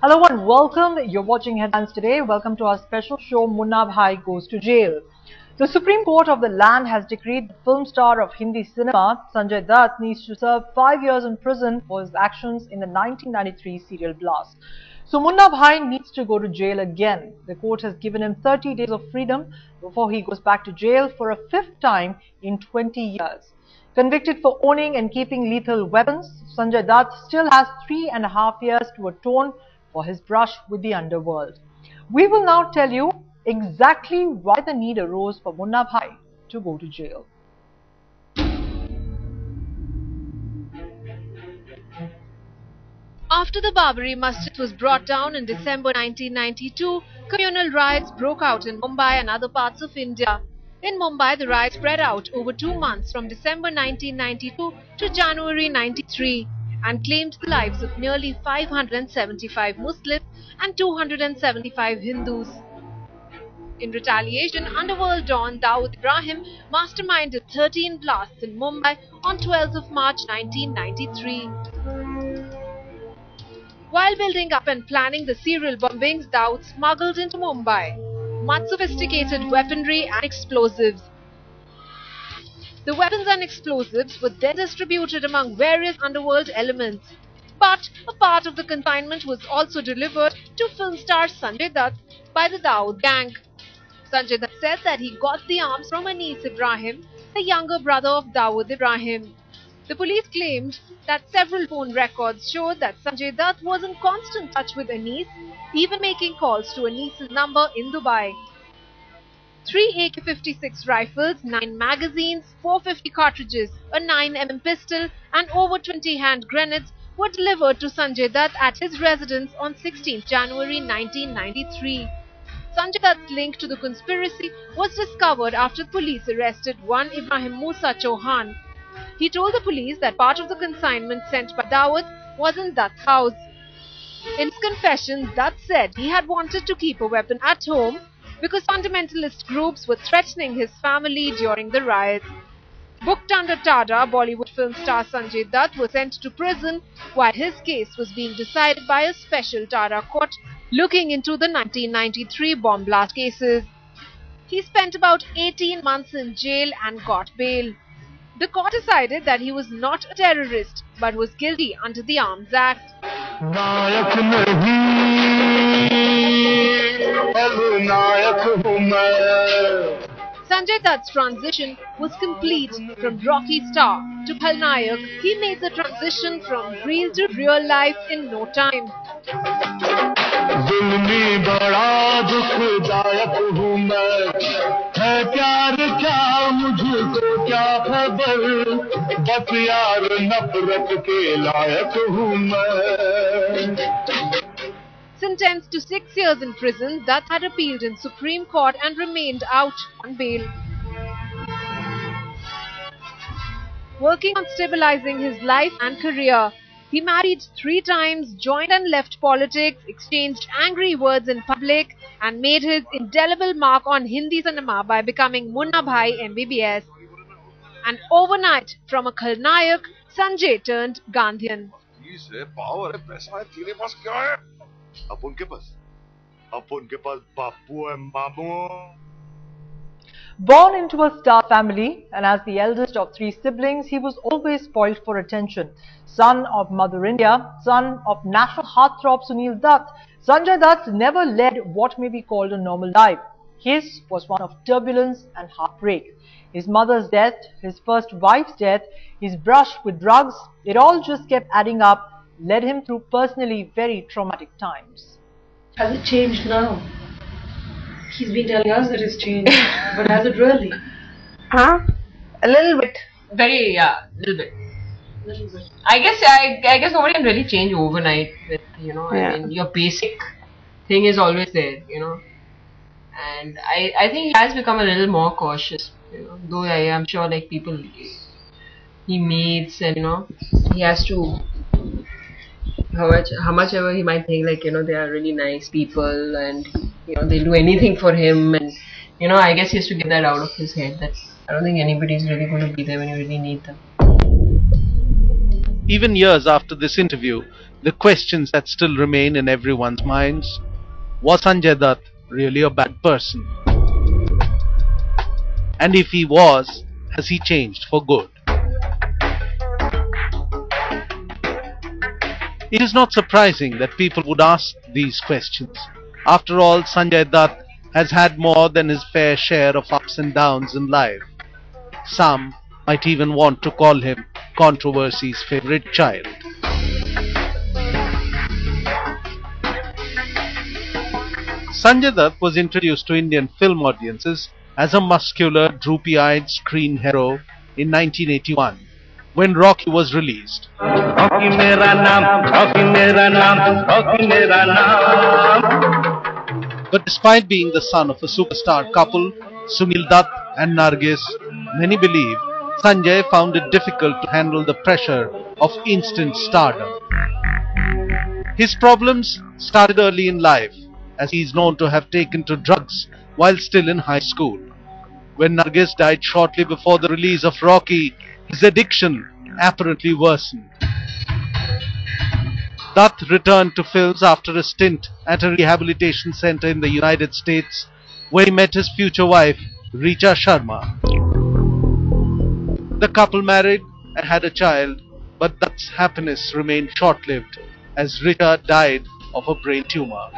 Hello and welcome. You're watching Headlines Today. Welcome to our special show, Munna Bhai Goes to Jail. The Supreme Court of the land has decreed the film star of Hindi cinema, Sanjay Dutt, needs to serve 5 years in prison for his actions in the 1993 serial blast. So Munna Bhai needs to go to jail again. The court has given him 30 days of freedom before he goes back to jail for a fifth time in 20 years. Convicted for owning and keeping lethal weapons, Sanjay Dutt still has 3.5 years to atone for his brush with the underworld. We will now tell you exactly why the need arose for Munna Bhai to go to jail. After the Babri Masjid was brought down in December 1992, communal riots broke out in Mumbai and other parts of India. In Mumbai, the riots spread out over 2 months from December 1992 to January 93 and claimed the lives of nearly 575 Muslims and 275 Hindus. In retaliation, underworld don Dawood Ibrahim masterminded 13 blasts in Mumbai on 12th of March 1993. While building up and planning the serial bombings, Dawood smuggled into Mumbai much sophisticated weaponry and explosives. The weapons and explosives were then distributed among various underworld elements. But a part of the consignment was also delivered to film star Sanjay Dutt by the Dawood gang. Sanjay Dutt said that he got the arms from Anis Ibrahim, the younger brother of Dawood Ibrahim. The police claimed that several phone records showed that Sanjay Dutt was in constant touch with Anis, even making calls to Anis's number in Dubai. 3 AK-56 rifles, 9 magazines, 450 cartridges, a 9mm pistol and over 20 hand grenades were delivered to Sanjay Dutt at his residence on 16 January 1993. Sanjay Dutt's link to the conspiracy was discovered after the police arrested one Ibrahim Musa Chauhan. He told the police that part of the consignment sent by Dawood was in Dutt's house. In his confession, Dutt said he had wanted to keep a weapon at home because fundamentalist groups were threatening his family during the riots. Booked under Tada, Bollywood film star Sanjay Dutt was sent to prison while his case was being decided by a special Tada court looking into the 1993 bomb blast cases. He spent about 18 months in jail and got bail. The court decided that he was not a terrorist but was guilty under the Arms Act. Sanjay Dutt's transition was complete. From rocky star to Khalnayak, he made the transition from real to real life in no time. Sentenced to 6 years in prison, Dutt had appealed in Supreme Court and remained out on bail. Working on stabilizing his life and career, he married 3 times, joined and left politics, exchanged angry words in public, and made his indelible mark on Hindi cinema by becoming Munna Bhai MBBS. And overnight, from a Khalnayak, Sanjay turned Gandhian. Born into a star family and as the eldest of 3 siblings, he was always spoiled for attention. Son of Mother India, son of national heartthrob Sunil Dutt, Sanjay Dutt never led what may be called a normal life. His was one of turbulence and heartbreak. His mother's death, his first wife's death, his brush with drugs, it all just kept adding up, led him through personally very traumatic times. Has it changed now? He's been telling us that it's changed, but has it really? Huh? A little bit. Little bit. I guess nobody can really change overnight. With, I mean, your basic thing is always there, And I think he has become a little more cautious, Though I am sure like people he meets and he has to how much ever he might think like they are really nice people and they'll do anything for him, and I guess he has to get that out of his head that I don't think anybody's really going to be there when you really need them. Even years after this interview, the questions that still remain in everyone's minds: was Sanjay Dutt really a bad person? And if he was, has he changed for good? It is not surprising that people would ask these questions. After all, Sanjay Dutt has had more than his fair share of ups and downs in life. Some might even want to call him controversy's favorite child. Sanjay Dutt was introduced to Indian film audiences as a muscular, droopy-eyed screen hero in 1981, when Rocky was released. But despite being the son of a superstar couple, Sunil Dutt and Nargis, many believe Sanjay found it difficult to handle the pressure of instant stardom. His problems started early in life, as he is known to have taken to drugs while still in high school. When Nargis died shortly before the release of Rocky, his addiction apparently worsened. Dutt returned to films after a stint at a rehabilitation center in the United States, where he met his future wife, Richa Sharma. The couple married and had a child, but Dutt's happiness remained short-lived, as Richa died of a brain tumor.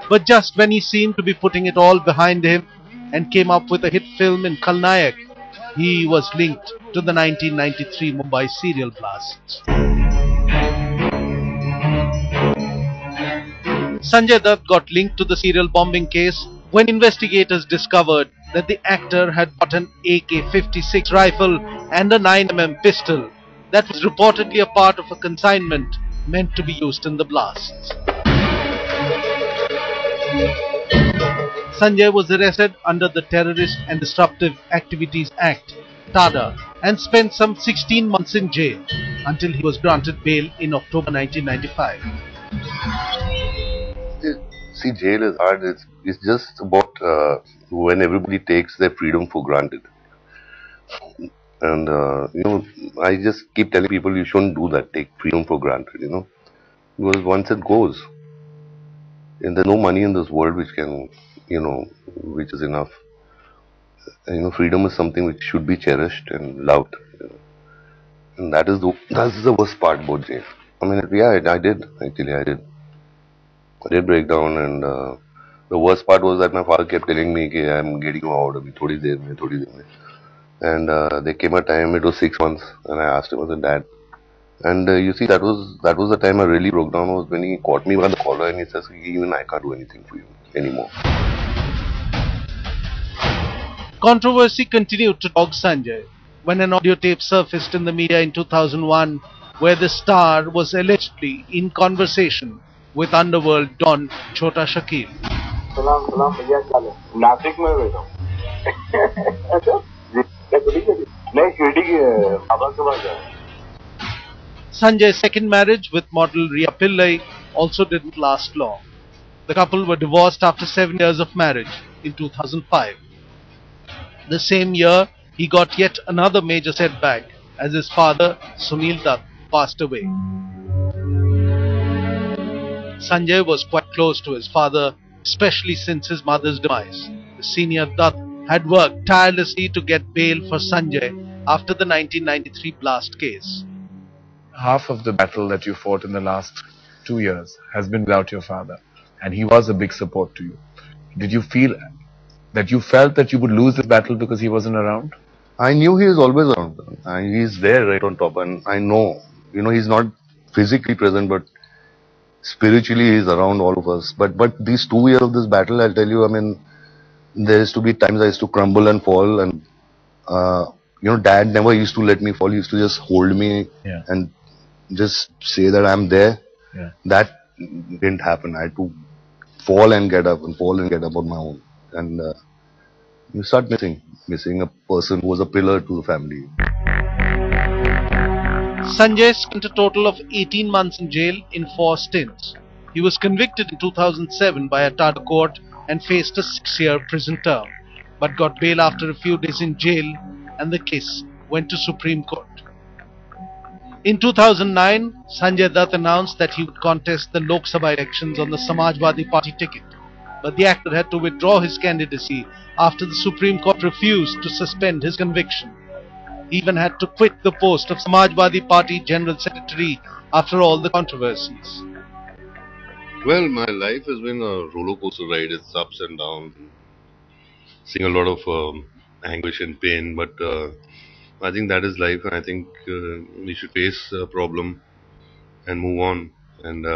But just when he seemed to be putting it all behind him and came up with a hit film in Khalnayak, he was linked to the 1993 Mumbai serial blasts. Sanjay Dutt got linked to the serial bombing case when investigators discovered that the actor had bought an AK-56 rifle and a 9mm pistol that was reportedly a part of a consignment meant to be used in the blasts. Sanjay was arrested under the Terrorist and Disruptive Activities Act, TADA, and spent some 16 months in jail until he was granted bail in October 1995. See, jail is hard. It's just about when everybody takes their freedom for granted. And, I just keep telling people you shouldn't do that, take freedom for granted, because once it goes, and there's no money in this world which can, which is enough. And, freedom is something which should be cherished and loved. And that's the worst part about jail. I mean, I did. I did break down, and the worst part was that my father kept telling me, I'm getting you out, thodi der mein. And there came a time, it was 6 months, and I asked him, I said, Dad. And you see, that was the time I really broke down, was when he caught me by the collar and he says, even I can't do anything for you anymore. Controversy continued to dog Sanjay when an audio tape surfaced in the media in 2001 where the star was allegedly in conversation with underworld Don Chota Shakil. Salam, bhaiya chale. Nasik mein बैठा हूँ. अच्छा? नहीं शिरडी के बाबा के पास जाए. Sanjay's second marriage with model Riya Pillai also didn't last long. The couple were divorced after 7 years of marriage in 2005. The same year, he got yet another major setback as his father, Sunil Dutt, passed away. Sanjay was quite close to his father, especially since his mother's demise. The senior Dutt had worked tirelessly to get bail for Sanjay after the 1993 blast case. Half of the battle that you fought in the last 2 years has been without your father, and he was a big support to you. Did you feel that you felt that you would lose this battle because he wasn't around? I knew he was always around. He's there right on top, and I know, he's not physically present, but spiritually he's around all of us. But these 2 years of this battle, I'll tell you, there used to be times I used to crumble and fall, and Dad never used to let me fall. He used to just hold me and just say that I'm there. Yeah. That didn't happen. I had to fall and get up on my own. And you start missing a person who was a pillar to the family. Sanjay spent a total of 18 months in jail in 4 stints. He was convicted in 2007 by a Tata court and faced a 6-year prison term. but got bail after a few days in jail, and the case went to Supreme Court. In 2009, Sanjay Dutt announced that he would contest the Lok Sabha elections on the Samajwadi Party ticket, but the actor had to withdraw his candidacy after the Supreme Court refused to suspend his conviction. He even had to quit the post of Samajwadi Party General Secretary after all the controversies. Well, my life has been a roller coaster ride. It's ups and downs, seeing a lot of anguish and pain. But I think that is life, and I think we should face a problem and move on. And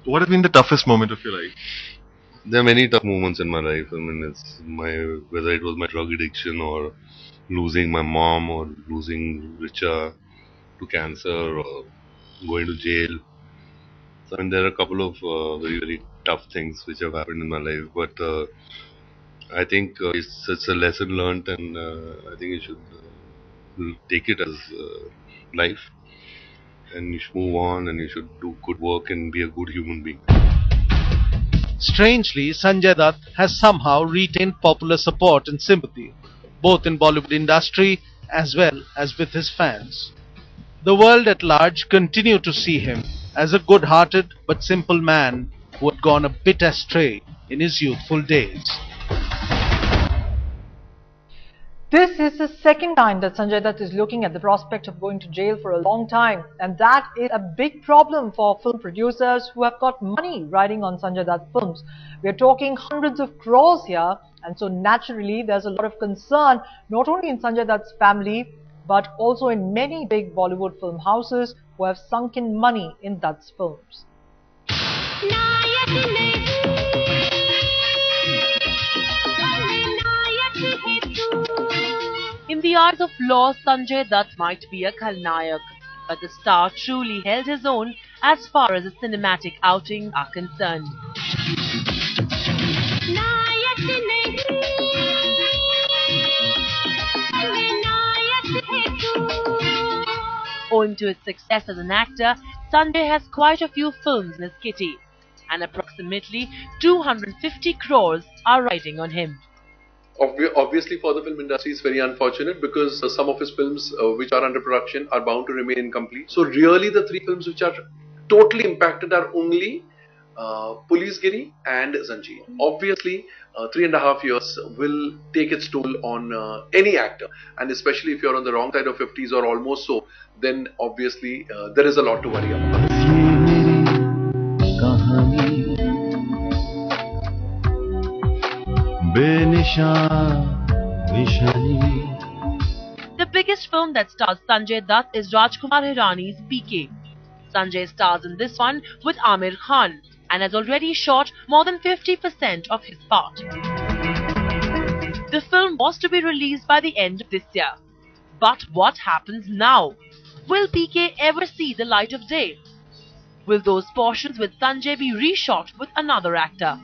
What has been the toughest moment of your life? there are many tough moments in my life. I mean, whether it was my drug addiction or losing my mom or losing Richa to cancer or going to jail. So, I mean, there are a couple of very, very tough things which have happened in my life, but I think it's a lesson learned, and I think you should take it as life, and you should move on, and you should do good work and be a good human being. Strangely, Sanjay Dutt has somehow retained popular support and sympathy, both in Bollywood industry as well as with his fans. The world at large continue to see him as a good-hearted but simple man who had gone a bit astray in his youthful days. This is the second time that Sanjay Dutt is looking at the prospect of going to jail for a long time, and that is a big problem for film producers who have got money riding on Sanjay Dutt films. We are talking hundreds of crores here, and so naturally there's a lot of concern not only in Sanjay Dutt's family but also in many big Bollywood film houses who have sunk in money in Dutt's films. In the eyes of law, Sanjay Dutt might be a Khalnayak, but the star truly held his own as far as his cinematic outings are concerned. Owing to his success as an actor, Sanjay has quite a few films in his kitty, and approximately 250 crores are riding on him. Obviously, for the film industry, it's very unfortunate because some of his films which are under production are bound to remain incomplete. So really the three films which are totally impacted are only Police Giri and Zanjeer. Obviously, 3.5 years will take its toll on any actor, and especially if you're on the wrong side of 50s or almost so, then obviously there is a lot to worry about. The biggest film that stars Sanjay Dutt is Rajkumar Hirani's PK. Sanjay stars in this one with Amir Khan and has already shot more than 50% of his part. The film was to be released by the end of this year. But what happens now? Will PK ever see the light of day? Will those portions with Sanjay be reshot with another actor?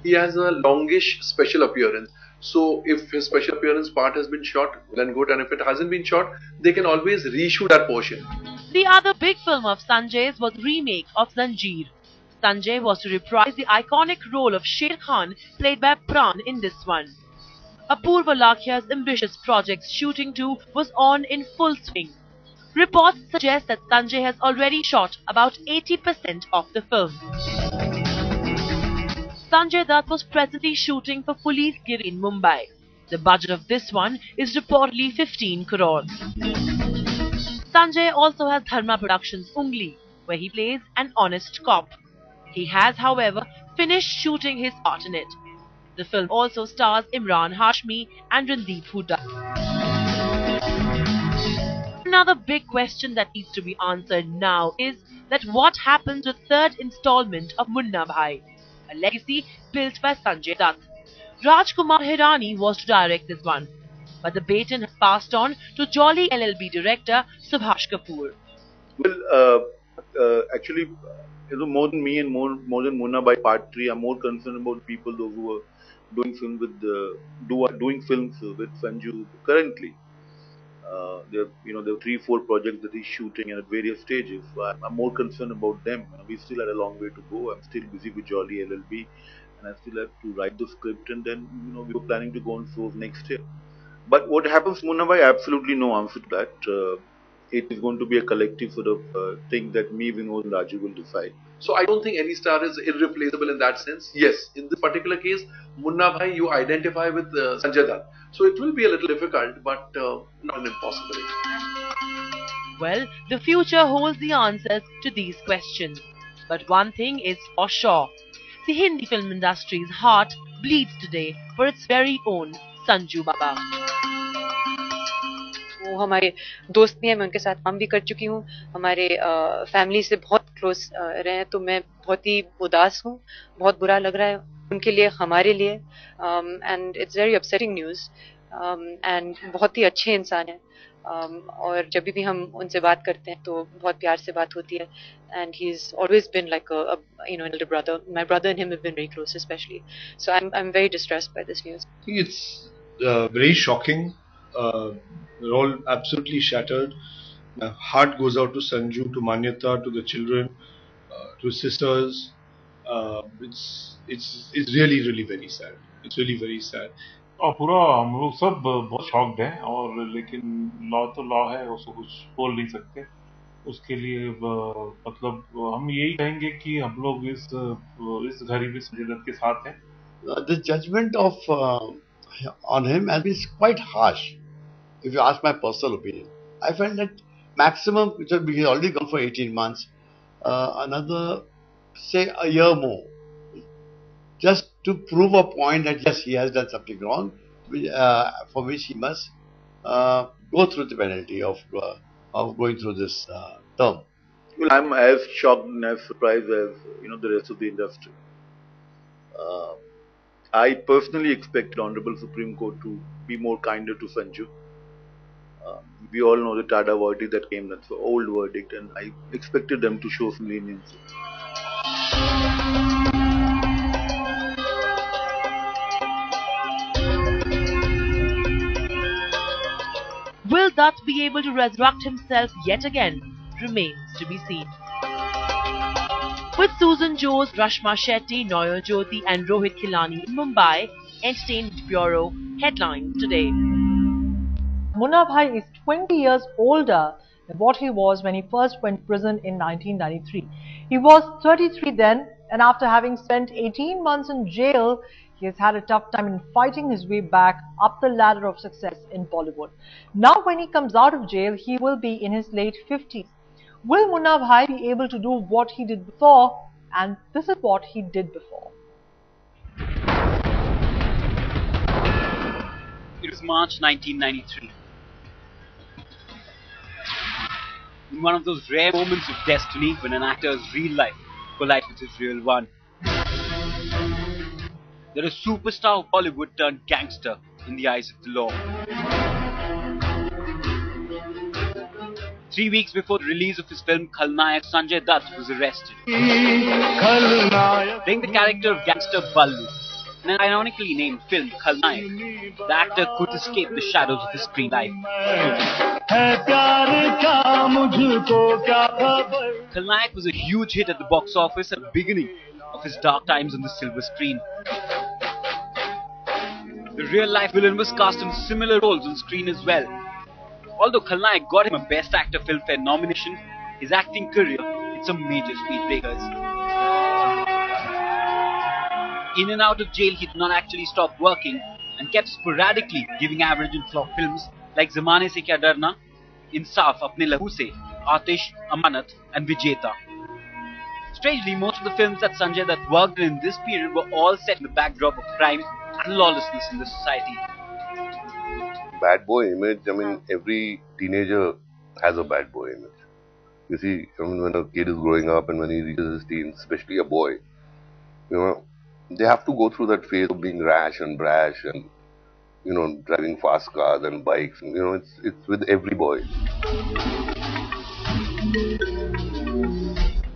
He has a longish special appearance. So if his special appearance part has been shot, then good, and if it hasn't been shot, they can always reshoot that portion. The other big film of Sanjay's was remake of Zanjeer. Sanjay was to reprise the iconic role of Sher Khan played by Pran in this one. Apurva Lakhia's ambitious project shooting too was on in full swing. Reports suggest that Sanjay has already shot about 80% of the film. Sanjay Dutt was presently shooting for Police Giri in Mumbai. The budget of this one is reportedly 15 crores. Sanjay also has Dharma Productions' Ungli, where he plays an honest cop. He has, however, finished shooting his part in it. The film also stars Imran Hashmi and Randeep Hooda. Another big question that needs to be answered now is that what happens to the third installment of Munna Bhai, a legacy built by Sanjay Dutt. Rajkumar Hirani was to direct this one, but the baton has passed on to Jolly LLB director Subhash Kapoor. Well, actually, more than me and more than Munna Bhai Part 3, I'm more concerned about people those who are doing films doing films with Sanju currently. There are 3-4 projects that he's shooting at various stages. So I'm more concerned about them. We still had a long way to go. I'm still busy with Jolly LLB, and I still have to write the script, and then we were planning to go on shows next year. But what happens, Munna bhai, absolutely no answer to that. It is going to be a collective sort of thing that me, Vinod, and Raju will decide. So I don't think any star is irreplaceable in that sense. Yes, in this particular case, Munna bhai, you identify with Sanjay Dutt. So it will be a little difficult, but not an impossibility. Well, the future holds the answers to these questions. But one thing is for sure. The Hindi film industry's heart bleeds today for its very own Sanju Baba. वो हमारे दोस्त भी हैं, मैं उनके साथ काम भी कर चुकी हूँ, हमारे फैमिली से बहुत क्लोज रहे हैं, तो मैं बहुत ही उदास हूँ, बहुत बुरा लग रहा है उनके लिए, हमारे लिए, and it's very upsetting news, and बहुत ही अच्छे इंसान हैं, और जब भी हम उनसे बात करते हैं तो बहुत प्यार से बात होती है, and he's always been like a an elder brother. My brother and him have been very close, especially. So I'm very distressed by this news. I think it's very shocking. We're all absolutely shattered. My heart goes out to Sanju, to Manyata, to the children, to his sisters. It's really very sad. It's really very sad. और पूरा हम लोग सब बहुत shocked हैं, और लेकिन law तो लॉ है, उसको कुछ बोल नहीं सकते. उसके लिए मतलब हम यही कहेंगे कि हम लोग इस घड़ी में संजय दत्त के साथ हैं. The judgment on him has been quite harsh. If you ask my personal opinion, I felt that maximum, because he's already gone for 18 months, another, say, a year more, just to prove a point that yes, he has done something wrong, for which he must go through the penalty of going through this term. Well, I'm as shocked and as surprised as the rest of the industry. I personally expected Honorable Supreme Court to be more kinder to Sanju. We all know the Tada verdict that came, that's an old verdict, and I expected them to show some leniency. Will Dutt be able to resurrect himself yet again? Remains to be seen. With Susan Jose, Rashma Shetty, Noya Jyoti and Rohit Khilani in Mumbai, Entertainment Bureau headlines today. Munna Bhai is 20 years older than what he was when he first went to prison in 1993. He was 33 then, and after having spent 18 months in jail, he has had a tough time in fighting his way back up the ladder of success in Bollywood. Now when he comes out of jail, he will be in his late 50s. Will Munna Bhai be able to do what he did before? And this is what he did before. It was March 1993. In one of those rare moments of destiny when an actor's real life collides with his real one. There is a superstar of Bollywood turned gangster in the eyes of the law. 3 weeks before the release of his film Khalnayak, Sanjay Dutt was arrested. Playing the character of gangster Ballu in an ironically named film Khalnayak, the actor could escape the shadows of his screen life. Khalnayak was a huge hit at the box office at the beginning of his dark times on the silver screen. The real-life villain was cast in similar roles on screen as well. Although Khalnayak got him a Best Actor Filmfare nomination, his acting career hit some major speed breakers. In and out of jail, he did not actually stop working and kept sporadically giving average and flop films like Zamane Se Kya Darna, Insaf Apne Lahu Se, Atish, Amanat and Vijeta. Strangely, most of the films that Sanjay Dutt worked in this period were all set in the backdrop of crime and lawlessness in the society. Bad boy image, I mean, every teenager has a bad boy image. You see, I mean, when a kid is growing up and when he reaches his teens, especially a boy, they have to go through that phase of being rash and brash and, driving fast cars and bikes. It's with every boy.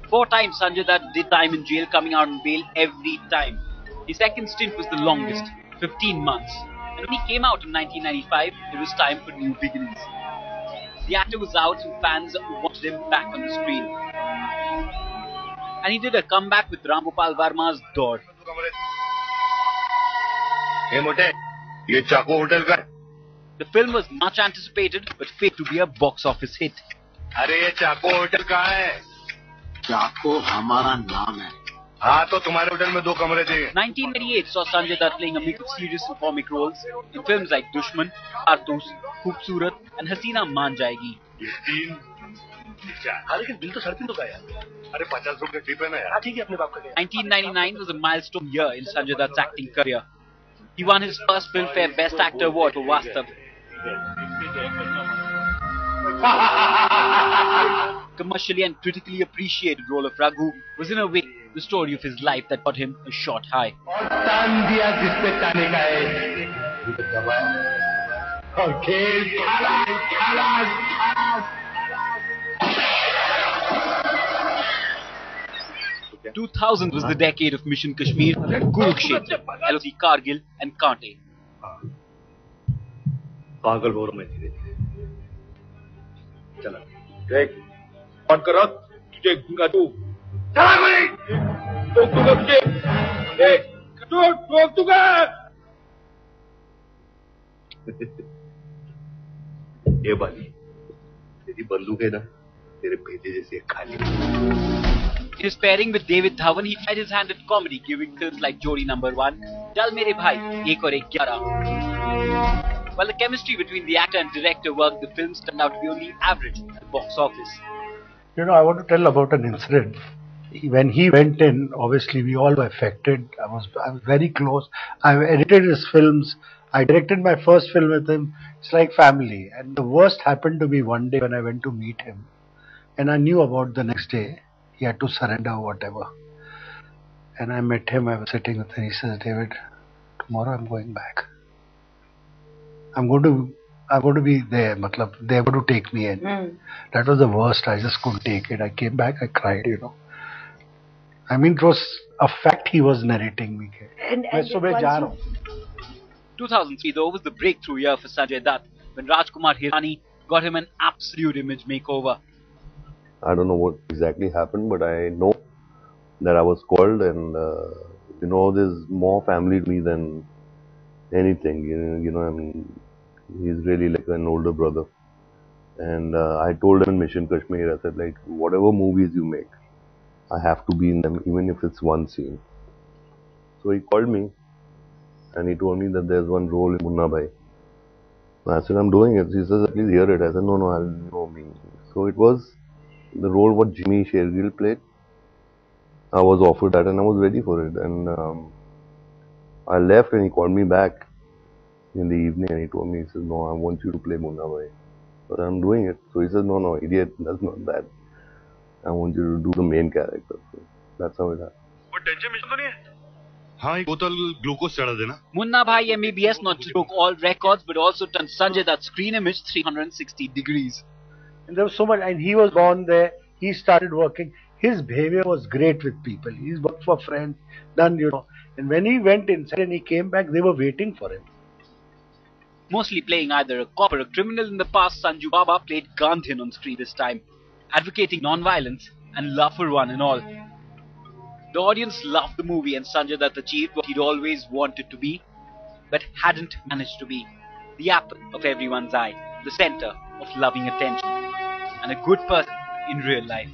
4 times Sanjay Dutt did time in jail, coming out on bail every time. His second stint was the longest, 15 months. And when he came out in 1995, it was time for new beginnings. The actor was out and fans wanted him back on the screen. And he did a comeback with Ram Gopal Varma's Door. ए मोटे, ये चाको hotel का है? The film was much anticipated but failed to be a box office hit. अरे ये चाको hotel कहाँ है? चाको हमारा नाम है. हाँ तो तुम्हारे होटल में 2 कमरे थे. 1988 saw Sanjay Dutt playing a mix of serious and comic roles in films like Dushman, Kartoos, Khoobsurat and Hasina Maan Jayegi. हाँ लेकिन बिल तो 3.5 का यार. अरे 50 रुपए टिप है ना यार. हाँ ठीक है अपने बाप का. 1999 was a milestone year in Sanjay Dutt's acting career. He won his first Filmfare Best Actor award for Vastav. Commercially and critically appreciated role of Raghu was in a way the story of his life that got him a short high. टान दिया जिस पे टाने का है. और खेल खलास. 2000 was the decade of Mission Kashmir, Kurukshetra, LOC Kargil and Kante. पागल हो रहा मैं धीरे धीरे. चला देख ऑन करो तुझे दूंगा तू. चला गोली ठोक दूंगा तुझे. देख ठोक दूंगा. ये बाली तेरी बंदूक है ना तेरे भेजे जैसे खाली. In his pairing with David Dhawan, he tried his hand at comedy, giving films like Jodi Number 1, Dal Mere Bhai, Ek Aur Ek 11. While the chemistry between the actor and director worked, the films turned out to be only average at the box office. You know, I want to tell about an incident. When he went in, obviously we all were affected. I was very close. I edited his films. I directed my first film with him. It's like family. And the worst happened to me one day when I went to meet him. And I knew about the next day. He had to surrender or whatever. And I met him. I was sitting with him. He says, David, tomorrow I'm going back. I'm going to be there. Matlab, they're going to take me in. That was the worst. I just couldn't take it. I came back. I cried, you know. I mean, it was a fact he was narrating me. And 2003 though was the breakthrough year for Sanjay Dutt when Rajkumar Hirani got him an absolute image makeover. I don't know what exactly happened, but I know that I was called, and you know, there's more family to me than anything. You know, I mean, he's really like an older brother. And I told him in Mission Kashmir, I said, like, whatever movies you make, I have to be in them, even if it's one scene. So he called me, and he told me that there's one role in Munna Bhai. I said, I'm doing it. He says, please hear it. I said, no, I'll know me. So it was the role what Jimmy Shergill played. I was offered that and I was ready for it. And I left and he called me back in the evening and he told me, he says, no, I want you to play Munna Bhai. But I'm doing it. So he says, no, idiot, that's not that. I want you to do the main character. So that's how it happened. Munna Bhai MBBS not just broke all records but also turned Sanjay Dutt's screen image 360 degrees. And there was so much, and he was born there. He started working. His behavior was great with people. He's worked for friends, done, you know. And when he went inside and he came back, they were waiting for him. Mostly playing either a cop or a criminal in the past, Sanju Baba played Gandhin on screen this time, advocating non-violence and love for one and all. The audience loved the movie and Sanjay Dutt achieved what he'd always wanted to be, but hadn't managed to be. The apple of everyone's eye, the center of loving attention, and a good person in real life.